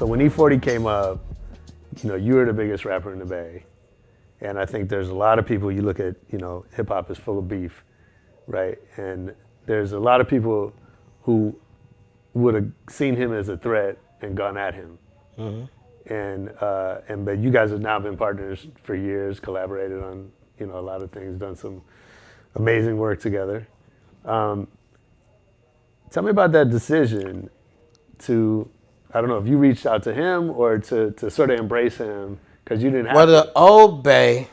So when E40 came up, you were the biggest rapper in the Bay. And I think there's a lot of people, you look at, hip hop is full of beef, right? And there's a lot of people who would have seen him as a threat and gone at him. But you guys have now been partners for years, collaborated on, a lot of things, done some amazing work together. Tell me about that decision to, I don't know if you reached out to him or to sort of embrace him because you didn't have to. The old Bay,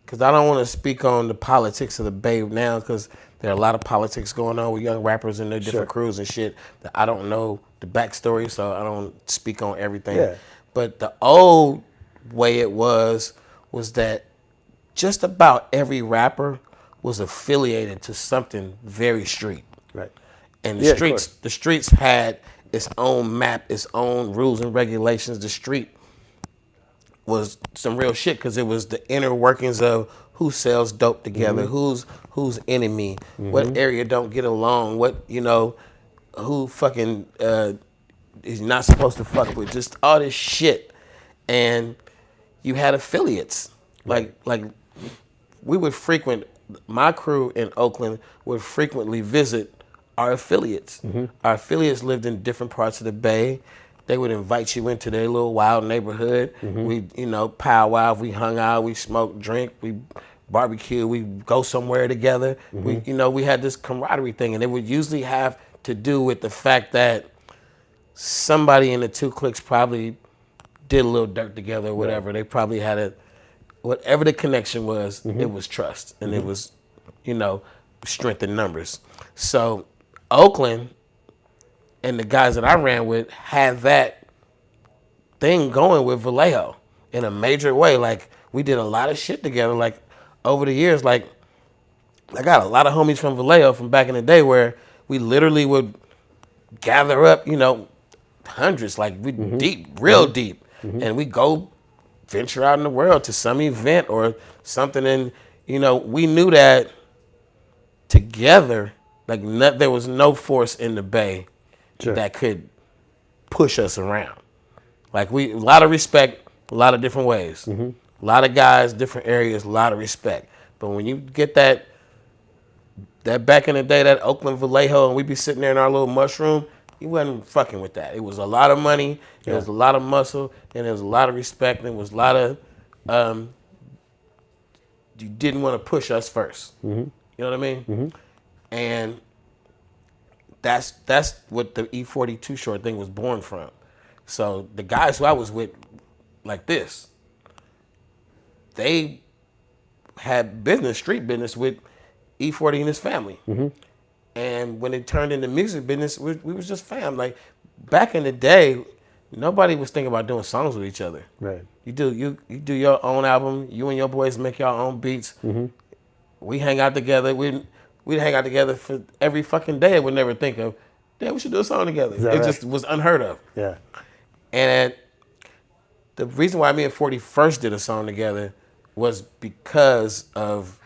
because I don't want to speak on the politics of the Bay now because there are a lot of politics going on with young rappers and their different crews and shit that I don't know the backstory, so I don't speak on everything. Yeah. But the old way it was that just about every rapper was affiliated to something very street. Right. And the streets had its own map, its own rules and regulations. The street was some real shit because it was the inner workings of who sells dope together, who's enemy, what area don't get along, what, who fucking is not supposed to fuck with, just all this shit. And you had affiliates. Like we would my crew in Oakland would frequently visit our affiliates. Our affiliates lived in different parts of the Bay. They would invite you into their little wild neighborhood. We, powwow, we hung out, we smoked, drink, we barbecue, we go somewhere together. We had this camaraderie thing, and it would usually have to do with the fact that somebody in the two cliques probably did a little dirt together or whatever. They probably had whatever the connection was, it was trust, and it was, strength in numbers. So Oakland and the guys that I ran with had that thing going with Vallejo in a major way. Like, we did a lot of shit together. Like, over the years, like, I got a lot of homies from Vallejo from back in the day where we literally would gather up, hundreds, like, we deep, real deep. And we go venture out in the world to some event or something. And, we knew that together, like, there was no force in the Bay that could push us around. Like, a lot of respect, a lot of different ways. A lot of guys, different areas, a lot of respect. But when you get that back in the day, that Oakland Vallejo, and we be sitting there in our little mushroom, you wasn't fucking with that. It was a lot of money, it was a lot of muscle, and there was a lot of respect, and it was a lot of, you didn't want to push us first. You know what I mean? And that's what the E40 Too Short thing was born from. So the guys who I was with, like this, they had street business with E40 and his family. And when it turned into music business, we was just fam. Like, back in the day, nobody was thinking about doing songs with each other. Right. You do your own album. You and your boys make your own beats. We hang out together. We'd hang out together for every fucking day. We'd never think of, damn, we should do a song together. It just was unheard of. Yeah. And the reason why me and 40 first did a song together was because of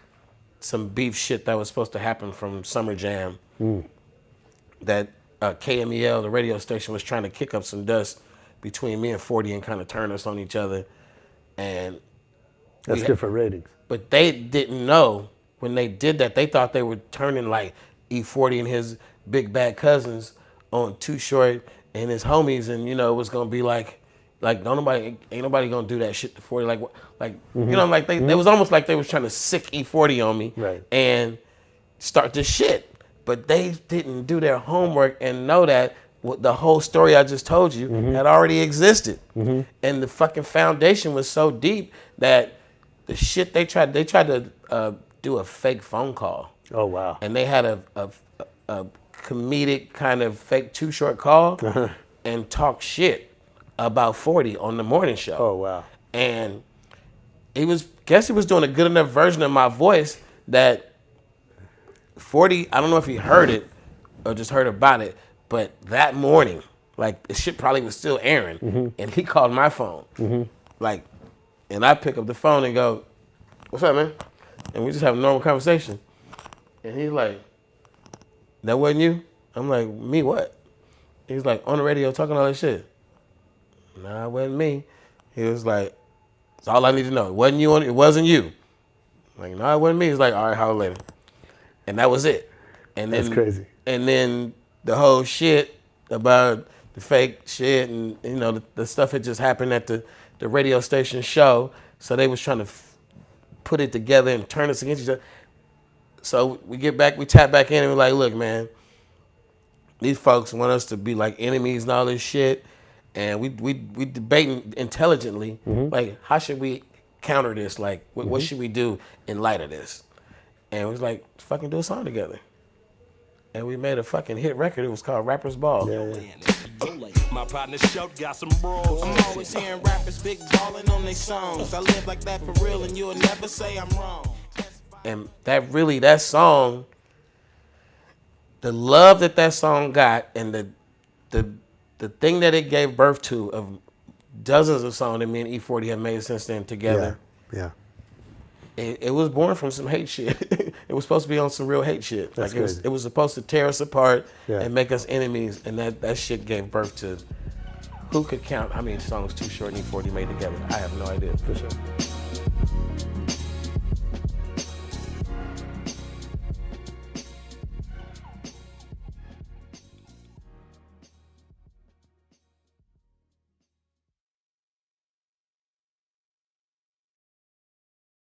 some beef shit that was supposed to happen from Summer Jam. That KMEL, the radio station, was trying to kick up some dust between me and 40 and kind of turn us on each other. And that's good for ratings. But they didn't know when they did that. They thought they were turning like E40 and his big bad cousins on Too Short and his homies, and it was gonna be like ain't nobody gonna do that shit to 40. Like they was almost like they was trying to sick E40 on me, right, and start this shit. But they didn't do their homework and know that the whole story I just told you had already existed, and the fucking foundation was so deep that the shit they tried to do a fake phone call. Oh wow! And they had a comedic kind of fake Too Short call and talk shit about 40 on the morning show. Oh wow! And he was doing a good enough version of my voice that 40, I don't know if he heard it or just heard about it, but that morning, like, the shit probably was still airing, and he called my phone. Like, and I pick up the phone and go, "What's up, man?" And we just have a normal conversation. And he's like, "That wasn't you?" I'm like, "Me what?" He's like, "On the radio talking all that shit." Nah, it wasn't me. He was like, that's all I need to know. It wasn't you. It wasn't you. I'm like, no, it wasn't me. He's like, all right, holler later. And that was it. And That's then, crazy. And then the whole shit about the fake shit and, you know, the stuff had just happened at the radio station show. So they was trying to put it together and turn us against each other. So we tap back in and we're like, look, man, these folks want us to be like enemies and all this shit. And we debating intelligently, like, how should we counter this? Like, what should we do in light of this? And it was like, fucking do a song together. And we made a fucking hit record. It was called Rapper's Ball. Yeah. My partner Shout got some bros. I'm always hearing rappers big ballin' on their songs. I live like that for real, and you'll never say I'm wrong. And that song, the love that song got, and the thing that it gave birth to of dozens of songs that me and E40 have made since then together. Yeah. It was born from some hate shit. It was supposed to be on some real hate shit. That's like crazy. it was supposed to tear us apart Yeah. and make us enemies. And that shit gave birth to, who could count how many songs Too Short and E40 made together? I have no idea. For sure.